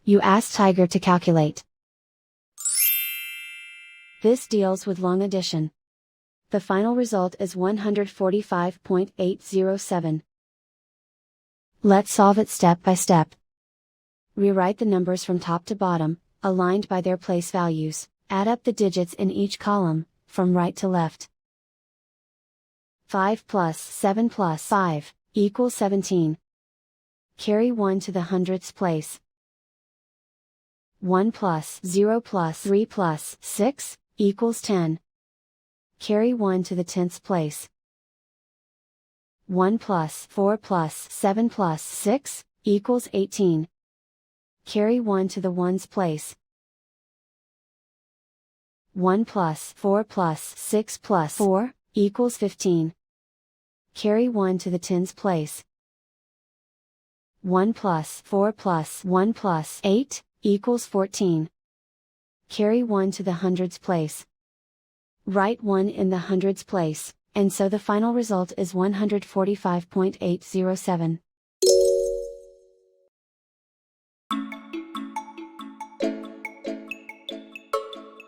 You ask Tiger to calculate. This deals with long addition. The final result is 145.807. Let's solve it step by step. Rewrite the numbers from top to bottom, aligned by their place values, add up the digits in each column, from right to left. 5 plus 7 plus 5, equals 17. Carry 1 to the hundredths place. 1 plus 0 plus 3 plus 6, equals 10. Carry 1 to the tenths place. 1 plus 4 plus 7 plus 6, equals 18. Carry 1 to the ones place. 1 plus 4 plus 6 plus 4, equals 15. Carry 1 to the tens place. 1 plus 4 plus 1 plus 8, equals 14. Carry 1 to the hundreds place. Write 1 in the hundreds place, and so the final result is 145.807.